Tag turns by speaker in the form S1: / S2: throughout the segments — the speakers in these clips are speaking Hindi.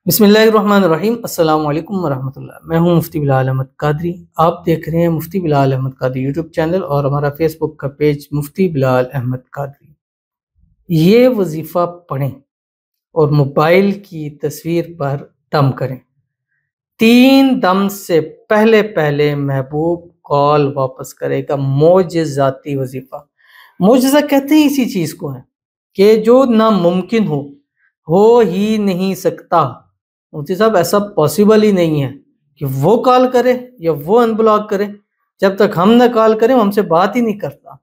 S1: बिस्मिल्लाहिर्रहमानिर्रहीम। अस्सलाम वालेकुम वरहमतुल्लाह। मैं हूं मुफ्ती बिलाल अहमद कादरी। आप देख रहे हैं मुफ्ती बिलाल अहमद कादरी यूट्यूब चैनल और हमारा फेसबुक का पेज मुफ्ती बिलाल अहमद कादरी। ये वजीफ़ा पढ़ें और मोबाइल की तस्वीर पर दम करें। 3 दम से पहले पहले महबूब कॉल वापस करेगा। मोजज़ाती वजीफ़ा। मोजज़ा कहते हैं इसी चीज़ को है कि जो नामुमकिन हो ही नहीं सकता। मुफ्ती साहब ऐसा पॉसिबल ही नहीं है कि वो कॉल करे या वो अनब्लॉक करे। जब तक हम ना कॉल करें वो हमसे बात ही नहीं करता।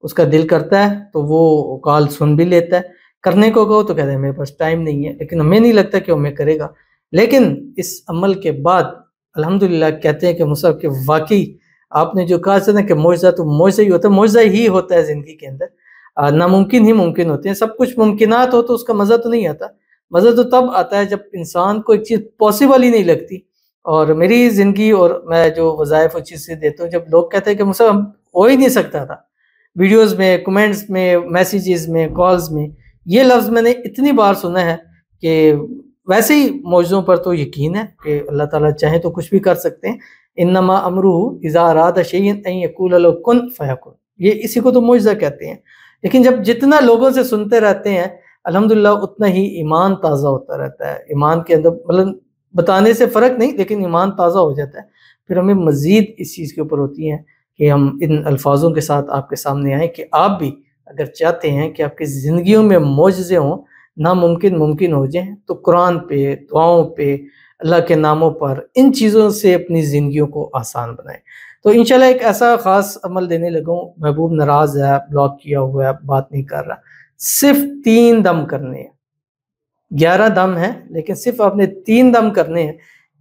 S1: उसका दिल करता है तो वो कॉल सुन भी लेता है, करने को कहो तो कहता है मेरे पास टाइम नहीं है, लेकिन हमें नहीं लगता कि वो हमें करेगा। लेकिन इस अमल के बाद अल्हम्दुलिल्लाह कहते हैं कि मुसाहब कि वाकई आपने जो कहा था ना कि मोजज़ा तो मोजज़ा ही होता है, मोजज़ा ही होता है ज़िंदगी के अंदर। नामुमकिन ही मुमकिन होते हैं। सब कुछ मुमकिनात हो तो उसका मज़ा तो नहीं आता। मज़ा तो तब आता है जब इंसान को एक चीज़ पॉसिबल ही नहीं लगती। और मेरी ज़िंदगी और मैं जो वज़ाइफ़ वो चीज़ से देता हूँ, जब लोग कहते हैं कि मुझसे हो ही नहीं सकता था, वीडियोज़ में, कमेंट्स में, मैसेजेस में, कॉल्स में, ये लफ्ज़ मैंने इतनी बार सुना है कि वैसे ही मौजज़ों पर तो यकीन है कि अल्लाह ताला चाहे तो कुछ भी कर सकते हैं। इन्नमा अमरुहु इज़ा अरादा शैअन अन यक़ूला लहु कुन फ़यकुन। ये इसी को तो मुअज़्ज़ा कहते हैं। लेकिन जब जितना लोगों से सुनते रहते हैं अल्हम्दुलिल्लाह उतना ही ईमान ताज़ा होता रहता है। ईमान के अंदर मतलब बताने से फ़र्क नहीं, लेकिन ईमान ताज़ा हो जाता है। फिर हमें मज़ीद इस चीज़ के ऊपर होती है कि हम इन अल्फाज़ों के साथ आपके सामने आएँ कि आप भी अगर चाहते हैं कि आपकी ज़िंदगियों में मोजज़े हों, नामुमकिन मुमकिन हो जाएँ, तो कुरान पे, दुआओं पे, अल्लाह के नामों पर, इन चीज़ों से अपनी ज़िंदगियों को आसान बनाएँ। तो इंशाल्लाह एक ऐसा ख़ास अमल देने लगा हूँ। महबूब नाराज़ है, ब्लॉक किया हुआ है, बात नहीं कर रहा। सिर्फ़ 3 दम करने हैं। 11 दम है, लेकिन सिर्फ़ आपने 3 दम करने हैं।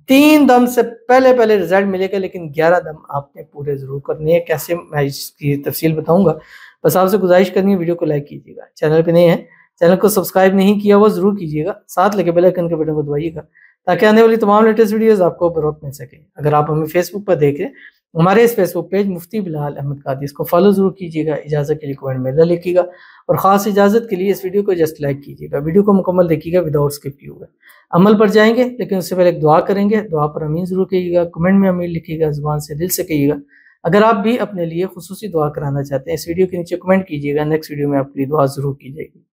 S1: 3 दम से पहले-पहले रिज़ल्ट मिलेगा, लेकिन 11 दम आपने पूरे ज़रूर करने हैं। कैसे मैं इसकी तफ़सील बताऊँगा। बस आपसे गुज़ारिश करनी है, वीडियो को लाइक कीजिएगा। चैनल पे नए हैं, चैनल को सब्सक्राइब नहीं किया हुआ ज़रूर कीजिएगा। साथ लगे बेल आइकन के बटन को दबाइएगा ताकि आने वाली तमाम लेटेस्ट वीडियोज़ आपको बर वक़्त मिल सके। अगर आप हमें फेसबुक पर देख रहे हैं, हमारे इस फेसबुक पेज मुफ्ती बिलाल अहमद कादरी, इसको फॉलो ज़रूर कीजिएगा। इजाज़त के लिए कमेंट में ला लिखिएगा और ख़ास इजाज़त के लिए इस वीडियो को जस्ट लाइक कीजिएगा। वीडियो को मुकम्मल देखिएगा विदाउट स्किप किए हुए। अमल पर जाएँगे, लेकिन उससे पहले एक दुआ करेंगे। दुआ पर आमीन ज़रूर कहिएगा, कमेंट में आमीन लिखिएगा, ज़ुबान से दिल से कहिएगा। अगर आप भी अपने लिए खुसूसी दुआ कराना चाहते हैं, इस वीडियो के नीचे कमेंट कीजिएगा, नेक्स्ट वीडियो में आपके लिए दुआ ज़रूर की जाएगी।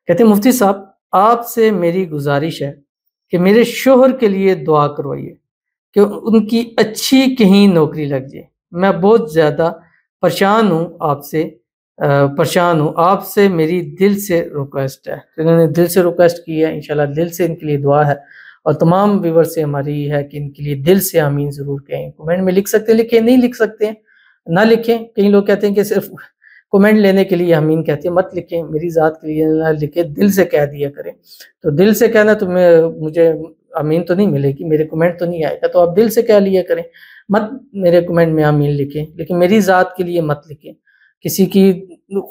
S1: कहते हैं मुफ्ती साहब, आपसे मेरी गुज़ारिश है कि मेरे शौहर के लिए दुआ करवाइए कि उनकी अच्छी कहीं नौकरी लग जाए। मैं बहुत ज़्यादा परेशान हूँ आपसे, परेशान हूँ। आपसे मेरी दिल से रिक्वेस्ट है। तो इन्होंने दिल से रिक्वेस्ट की है, इंशाल्लाह दिल से इनके लिए दुआ है और तमाम व्यूअर्स से हमारी है कि इनके लिए दिल से आमीन ज़रूर कहें। कमेंट में लिख सकते हैं, लिखें, नहीं लिख सकते हैं, ना लिखें। कई लोग कहते हैं कि सिर्फ़ कमेंट लेने के लिए आमीन कहते हैं, मत लिखें, मेरी ज़ात के लिए ना लिखें, दिल से कह दिया करें। तो दिल से कहना तो मुझे आमीन तो नहीं मिलेगी, मेरे कमेंट तो नहीं आएगा, तो आप दिल से कह लिया करें, मत मेरे कमेंट में आमीन लिखें, लेकिन मेरी ज़ात के लिए मत लिखें। किसी की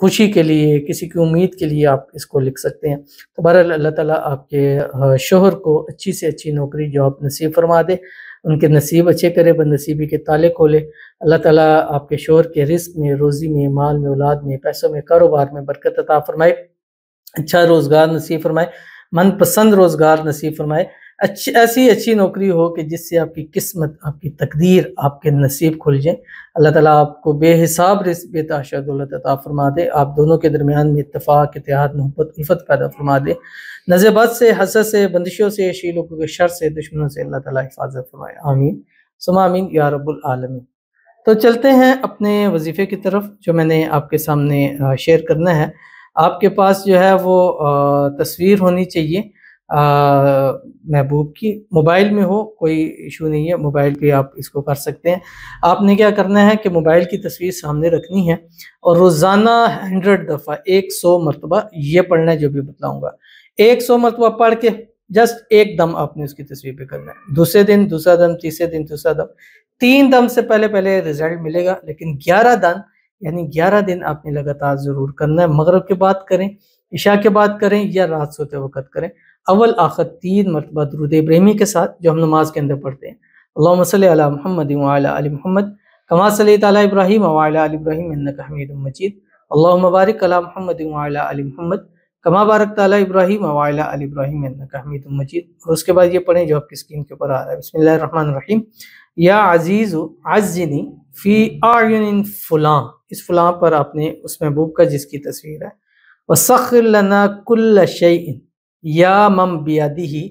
S1: खुशी के लिए, किसी की उम्मीद के लिए आप इसको लिख सकते हैं। तो बहरहाल अल्लाह ताला आपके शौहर को अच्छी से अच्छी नौकरी जॉब नसीब फरमा दे, उनके नसीब अच्छे करे, बदनसीबी के ताले खोले। अल्लाह ताला आपके शौहर के रिज़्क में, रोज़ी में, माल में, औलाद में, पैसों में, कारोबार में बरकत अता फरमाए, अच्छा रोज़गार नसीब फरमाए, मनपसंद रोज़गार नसीब फरमाए। ऐसी अच्छी नौकरी हो कि जिससे आपकी किस्मत, आपकी तकदीर, आपके नसीब खुल जाएँ। अल्लाह ताला आपको बेहिसाब रिज़्क, बेतहाशा दौलत अता फरमा दे। आप दोनों के दरमियान में इत्तेफ़ाक, इत्तेहाद, मोहब्बत, उल्फ़त पैदा फरमा दे। नज़र बद से, हसद से, बंदिशों से, शी लोगों के शर से, दुश्मनों से अल्लाह ताला हिफ़ाज़त फरमाए। आमीन सुम्मा आमीन या रब्बुल आलमीन। तो चलते हैं अपने वजीफ़े की तरफ, जो मैंने आपके सामने शेयर करना है। आपके पास जो है वो तस्वीर होनी चाहिए महबूब की। मोबाइल में हो कोई इशू नहीं है, मोबाइल पे आप इसको कर सकते हैं। आपने क्या करना है कि मोबाइल की तस्वीर सामने रखनी है और रोज़ाना 100 दफ़ा 100 मरतबा ये पढ़ना है जो भी बतलाऊँगा। 100 मरतबा पढ़ के जस्ट एक दम आपने उसकी तस्वीर पे करना है। दूसरे दिन दूसरा दम, तीसरे दिन दूसरा दम। 3 दम से पहले-पहले रिज़ल्ट मिलेगा, लेकिन 11 दम यानी 11 दिन आपने लगातार ज़रूर करना है। मगरिब के बाद करें, इशा के बाद करें या रात सोते वक़्त करें। अव्वल आखिर 3 मरतबा दुरूद इब्राहिमी के साथ, जो हम नमाज के अंदर पढ़ते हैं। अल्लाहुम्मा सल्लि अला मुहम्मद व अला आलि मुहम्मद कमा सल्लैता अला इब्राहीम व अला आलि इब्राहीम इन्नका हमीदुम मजीद। अल्लाहुम्मा बारिक अला मुहम्मद व अला आलि मुहम्मद कमा बारक ताला इब्राहिम वाला अल इब्राहिम इन्नका हमीदुम मजीद। और उसके बाद ये पढ़ें जो आपकी स्क्रीन के ऊपर आ रहा है, बिस्मिल्लाहिर रहमानिर रहीम। या अजीज़ु अज़्ज़िनी फ़ी आयुनिन फुलां, इस फुलां पर आपने उस महबूब का जिसकी तस्वीर है। वसख़्खिर लना कुल्ल शैइन या मम बियदिही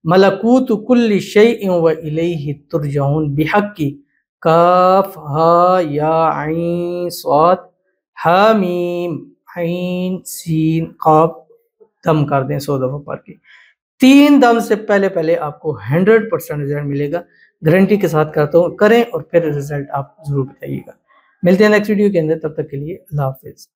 S1: मलकूतु कुल्लि शैइन व इलैहि तुरजऊन बिहक्की काफ हा या ऐन स्वाद हा मीम ऐन सीन काफ। दम कर दें 100 दफा पढ़ के। 3 दम से पहले पहले आपको 100% रिजल्ट मिलेगा, गारंटी के साथ करता हूँ। करें और फिर रिजल्ट आप जरूर बताइएगा। मिलते हैं नेक्स्ट वीडियो के अंदर, तब तक के लिए अल्लाह हाफिज।